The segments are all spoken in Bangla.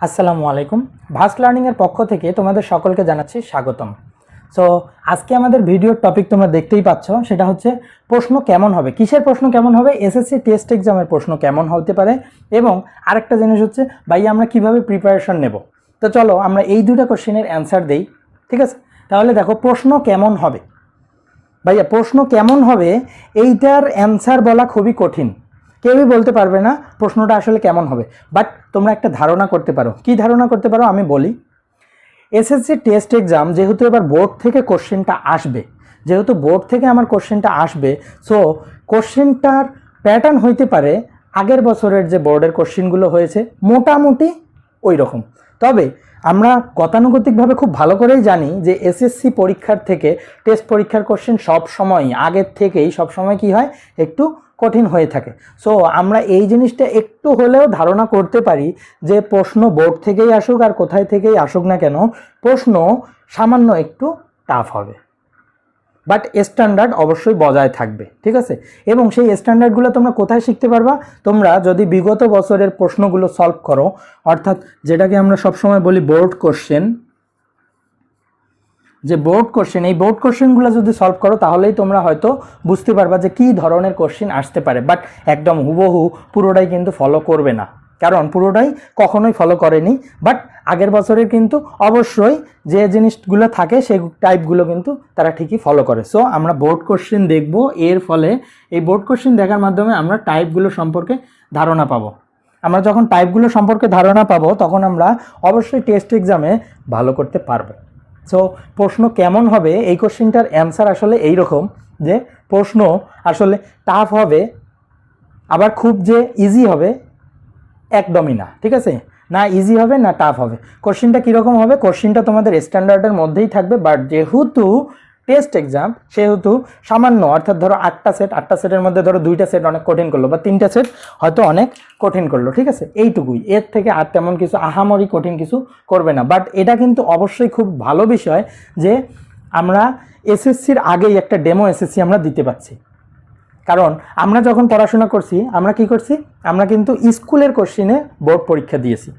আসসালামু আলাইকুম। ভাস্ট লার্নিংয়ের পক্ষ থেকে তোমাদের সকলকে জানাচ্ছি স্বাগতম। সো আজকে আমাদের ভিডিওর টপিক তোমরা দেখতেই পাচ্ছ, সেটা হচ্ছে প্রশ্ন কেমন হবে। কিসের প্রশ্ন কেমন হবে? এসএসসি টেস্ট এক্সামের প্রশ্ন কেমন হতে পারে, এবং আরেকটা জিনিস হচ্ছে ভাই আমরা কিভাবে প্রিপারেশন নেব। তো চলো আমরা এই দুটো কোশ্চেনের অ্যান্সার দেই, ঠিক আছে? তাহলে দেখো, প্রশ্ন কেমন হবে। ভাইয়া প্রশ্ন কেমন হবে এইটার অ্যান্সার বলা খুবই কঠিন। কেউই বলতে পারবে না প্রশ্নটা আসলে কেমন হবে, বাট তোমরা একটা ধারণা করতে পারো। কি ধারণা করতে পারো আমি বলি। এসএসসি টেস্ট এক্সাম যেহেতু এবার বোর্ড থেকে কোশ্চেনটা আসবে, যেহেতু বোর্ড থেকে আমার কোশ্চেনটা আসবে, সো কোশ্চেনটার প্যাটার্ন হইতে পারে আগের বছরের যে বোর্ডের কোশ্চেনগুলো হয়েছে মোটামুটি ওই রকম। তবে আমরা গতানুগতিকভাবে খুব ভালো করেই জানি যে এসএসসি পরীক্ষার থেকে টেস্ট পরীক্ষার কোশ্চেন সবসময় আগের থেকেই সবসময় কি হয়, একটু কঠিন হয়ে থাকে। সো আমরা এই জিনিসটা একটু হলেও ধারণা করতে পারি যে প্রশ্ন বোর্ড থেকেই আসুক আর কোথায় থেকেই আসুক না কেন, প্রশ্ন সামান্য একটু টাফ হবে, বাট স্ট্যান্ডার্ড অবশ্যই বজায় থাকবে, ঠিক আছে? এবং সেই স্ট্যান্ডার্ডগুলো তোমরা কোথায় শিখতে পারবা? তোমরা যদি বিগত বছরের প্রশ্নগুলো সলভ করো, অর্থাৎ যেটাকে আমরা সবসময় বলি বোর্ড কোশ্চেন, যে বোর্ড কোশ্চেন, এই বোর্ড কোশ্চেনগুলো যদি সলভ করো তাহলেই তোমরা হয়তো বুঝতে পারবা যে কী ধরনের কোশ্চেন আসতে পারে। বাট একদম হুবহু পুরোটাই কিন্তু ফলো করবে না, কারণ পুরোটাই কখনোই ফলো করেনি। বাট আগের বছরের কিন্তু অবশ্যই যে জিনিসগুলো থাকে সেই টাইপগুলো কিন্তু তারা ঠিকই ফলো করে। সো আমরা বোর্ড কোশ্চেন দেখব, এর ফলে এই বোর্ড কোশ্চেন দেখার মাধ্যমে আমরা টাইপগুলো সম্পর্কে ধারণা পাবো। আমরা যখন টাইপগুলো সম্পর্কে ধারণা পাবো তখন আমরা অবশ্যই টেস্ট এক্সামে ভালো করতে পারবো। সো প্রশ্ন কেমন হবে, এই কোশ্চেনটার অ্যান্সার আসলে এই রকম যে প্রশ্ন আসলে টাফ হবে, আবার খুব যে ইজি হবে একদমই না, ঠিক আছে? না ইজি হবে না টাফ হবে। কোশ্চেনটা কীরকম হবে? কোশ্চেনটা তোমাদের স্ট্যান্ডার্ডের মধ্যেই থাকবে, বাট যেহেতু টেস্ট এক্সাম সেহেতু সামান্য, অর্থাৎ ধরো 8টা সেটের মধ্যে ধরো 2টা সেট অনেক কঠিন করলো, বা 3টা সেট হয়তো অনেক কঠিন করলো, ঠিক আছে? এইটুকুই, এর থেকে আর তেমন কিছু আহামরি কঠিন কিছু করবে না। বাট এটা কিন্তু অবশ্যই খুব ভালো বিষয় যে আমরা এসএসসির আগেই একটা ডেমো এসএসসি আমরা দিতে পারছি। কারণ আমরা যখন পড়াশোনা করছি আমরা কি করছি, আমরা কিন্তু স্কুলের কোশ্চেনে বোর্ড পরীক্ষা দিয়েছি,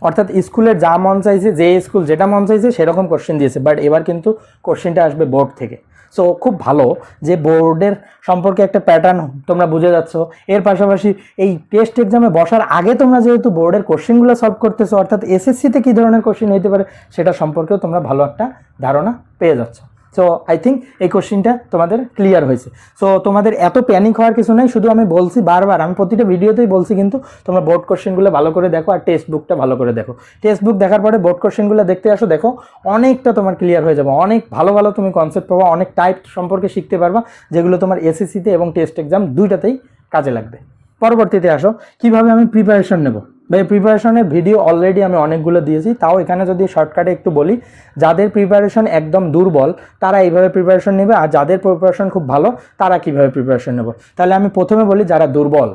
অর্থাৎ স্কুলের যা মন চাইছে, যে স্কুল যেটা মন চাইছে সেরকম কোশ্চেন দিয়েছে। বাট এবার কিন্তু কোশ্চেনটা আসবে বোর্ড থেকে। সো খুব ভালো যে বোর্ডের সম্পর্কে একটা প্যাটার্ন তোমরা বুঝে যাচ্ছ। এর পাশাপাশি এই টেস্ট এক্সামে বসার আগে তোমরা যেহেতু বোর্ডের কোশ্চেনগুলো সলভ করতেছো, অর্থাৎ এসএসসিতে কী ধরনের কোশ্চেন হতে পারে সেটা সম্পর্কেও তোমরা ভালো একটা ধারণা পেয়ে যাচ্ছ। সো আই থিঙ্ক এই কোশ্চেনটা তোমাদের ক্লিয়ার হয়েছে। সো তোমাদের এত প্যানিক হওয়ার কিছু নেই, শুধু আমি বলছি বারবার, আমি প্রতিটা ভিডিওতেই বলছি, কিন্তু তোমরা বোর্ড কোশ্চেনগুলো ভালো করে দেখো আর টেক্সট বুকটা ভালো করে দেখো। টেক্সট বুক দেখার পরে বোর্ড কোশ্চেনগুলো দেখতে আসো, দেখো অনেকটা তোমার ক্লিয়ার হয়ে যাবে, অনেক ভালো ভালো তুমি কনসেপ্ট পাবা, অনেক টাইপ সম্পর্কে শিখতে পারবা, যেগুলো তোমার এসএসসিতে এবং টেস্ট এক্সাম দুইটাতেই কাজে লাগবে। পরবর্তীতে আসো কিভাবে আমি প্রিপারেশন নেব। ভাই প্রিপারেশনের ভিডিও অলরেডি আমি অনেকগুলো দিয়েছি, তাও এখানে যদি শর্টকাটে একটু বলি, যাদের প্রিপারেশন একদম দুর্বল তারা এইভাবে প্রিপারেশন নেবে, আর যাদের প্রিপারেশন খুব ভালো তারা কিভাবে প্রিপারেশন নেব। তাহলে আমি প্রথমে বলি, যারা দুর্বল,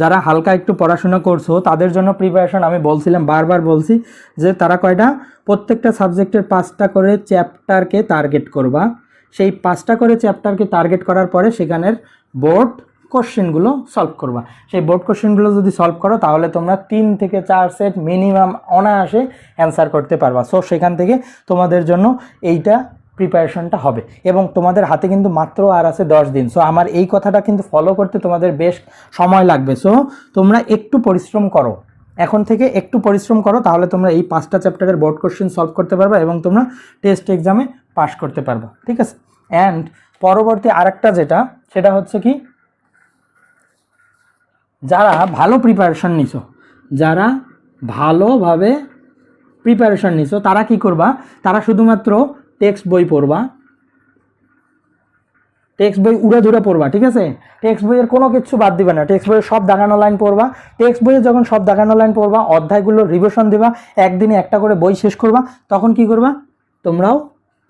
যারা হালকা একটু পড়াশোনা করছো তাদের জন্য প্রিপারেশন আমি বলছিলাম, বারবার বলছি যে তারা কয়টা, প্রত্যেকটা সাবজেক্টের 5টা করে চ্যাপ্টারকে টার্গেট করবা। সেই 5টা করে চ্যাপ্টারকে টার্গেট করার পরে সেখানের বোর্ড কোশ্চেনগুলো সলভ করবা। সেই বোর্ড কোশ্চেনগুলো যদি সলভ করো তাহলে তোমরা 3 থেকে 4 সেট মিনিমাম অনায়াসে অ্যান্সার করতে পারবা। সো সেখান থেকে তোমাদের জন্য এইটা প্রিপারেশনটা হবে, এবং তোমাদের হাতে কিন্তু মাত্র আর আছে 10 দিন। সো আমার এই কথাটা কিন্তু ফলো করতে তোমাদের বেশ সময় লাগবে। সো তোমরা একটু পরিশ্রম করো, এখন থেকে একটু পরিশ্রম করো, তাহলে তোমরা এই 5টা চ্যাপ্টারের বোর্ড কোশ্চেন সলভ করতে পারবা এবং তোমরা টেস্ট এক্সামে পাস করতে পারবা, ঠিক আছে? অ্যান্ড পরবর্তী আরেকটা যেটা, সেটা হচ্ছে কি, যারা ভালো প্রিপারেশন নিছো, যারা ভালোভাবে প্রিপারেশন নিছো তারা কি করবা, তারা শুধুমাত্র টেক্সট বই পড়বা, টেক্সট বই উড়াধুরা পড়বা, ঠিক আছে? টেক্সট বইয়ের কোনো কিছু বাদ দিবে না, টেক্সট বইয়ের সব দাগানো লাইন পড়বা। টেক্সট বইয়ে যখন সব দাগানো লাইন পড়বা, অধ্যায়গুলো রিভিশন দেবা, একদিনে একটা করে বই শেষ করবা, তখন কি করবা, তোমরাও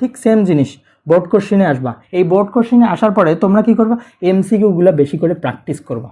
ঠিক সেম জিনিস বোর্ড কোশ্চেনে আসবা। এই বোর্ড কোশ্চেনে আসার পরে তোমরা কি করবা, এমসিকিউগুলো বেশি করে প্র্যাকটিস করবা।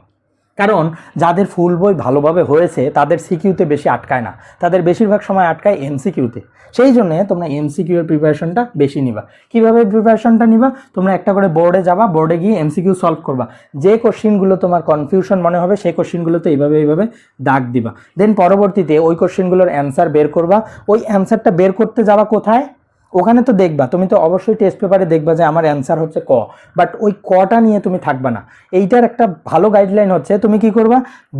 কারণ যাদের ফুল বই ভালোভাবে হয়েছে তাদের সিকিউতে বেশি আটকায় না, তাদের বেশিরভাগ সময় আটকায় এমসিকিউতে। সেই জন্য তোমরা এমসিকিউ এর প্রিপারেশনটা বেশি নিবা। কিভাবে প্রিপারেশনটা নিবা? তোমরা একটা করে বোর্ডে যাবা, বোর্ডে গিয়ে এমসিকিউ সলভ করবা। যে কোশ্চেনগুলো তোমার কনফিউশন মনে হবে সেই কোশ্চেনগুলোতে এইভাবে দাগ দিবা। দেন পরবর্তীতে ওই কোশ্চেনগুলোর অ্যান্সার বের করবা। ওই অ্যান্সারটা বের করতে যাবা কোথায়? ওখানে তো দেখবা, তুমি তো অবশ্যই টেস্ট পেপারে দেখবা যে আমার অ্যান্সার হচ্ছে ক, বাট ওই কটা নিয়ে তুমি থাকবা না। এইটার একটা ভালো গাইডলাইন হচ্ছে তুমি কি করবা,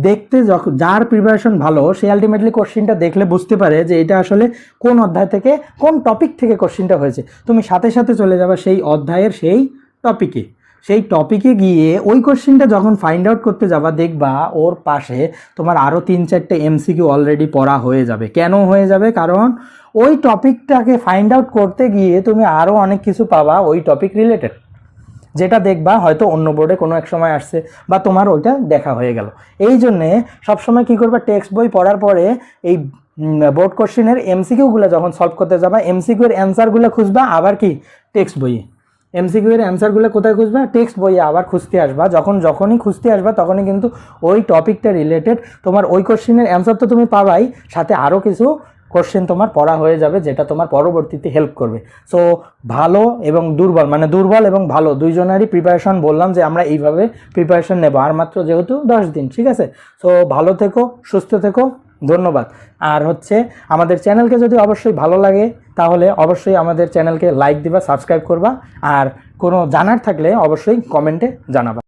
দেখতে যখন যার প্রিপারেশন ভালো সে আলটিমেটলি কোশ্চেনটা দেখলে বুঝতে পারে যে এটা আসলে কোন অধ্যায় থেকে কোন টপিক থেকে কোশ্চেনটা হয়েছে। তুমি সাথে সাথে চলে যাবা সেই অধ্যায়ের সেই টপিকে। সেই টপিকে গিয়ে ওই কোশ্চেনটা যখন ফাইন্ড আউট করতে যাবা দেখবা ওর পাশে তোমার আরও 3-4টে এমসিকিউ অলরেডি পড়া হয়ে যাবে। কেন হয়ে যাবে? কারণ ওই টপিকটাকে ফাইন্ড আউট করতে গিয়ে তুমি আরও অনেক কিছু পাবা ওই টপিক রিলেটেড, যেটা দেখবা হয়তো অন্য বোর্ডে কোনো এক সময় আসছে বা তোমার ওইটা দেখা হয়ে গেল। এই জন্যে সবসময় কী করবা, টেক্সট বই পড়ার পরে এই বোর্ড কোশ্চেনের এমসিকিউগুলো যখন সলভ করতে যাবা এমসিকিউ এর অ্যান্সারগুলো খুঁজবা আবার কি টেক্সট বইয়ে। এমসিকিউ এর অ্যান্সারগুলো কোথায় খুঁজবা? টেক্সট বইয়ে আবার খুঁজতে আসবা। যখনই খুঁজতে আসবা তখনই কিন্তু ওই টপিকটা রিলেটেড তোমার ওই কোশ্চেনের অ্যান্সার তো তুমি পাবাই, সাথে আরও কিছু কোশ্চেন তোমার পড়া হয়ে যাবে যেটা তোমার পরবর্তীতে হেল্প করবে। সো ভালো এবং দুর্বল, মানে দুর্বল এবং ভালো দুইজনেরই প্রিপারেশন বললাম যে আমরা এইভাবে প্রিপারেশন নেব, আর মাত্র যেহেতু 10 দিন, ঠিক আছে? সো ভালো থেকো, সুস্থ থেকো, ধন্যবাদ। আর হচ্ছে আমাদের চ্যানেলকে যদি অবশ্যই ভালো লাগে তাহলে অবশ্যই আমাদের চ্যানেলকে লাইক দিবা, সাবস্ক্রাইব করবা, আর কোনো জানার থাকলে অবশ্যই কমেন্টে জানাবা।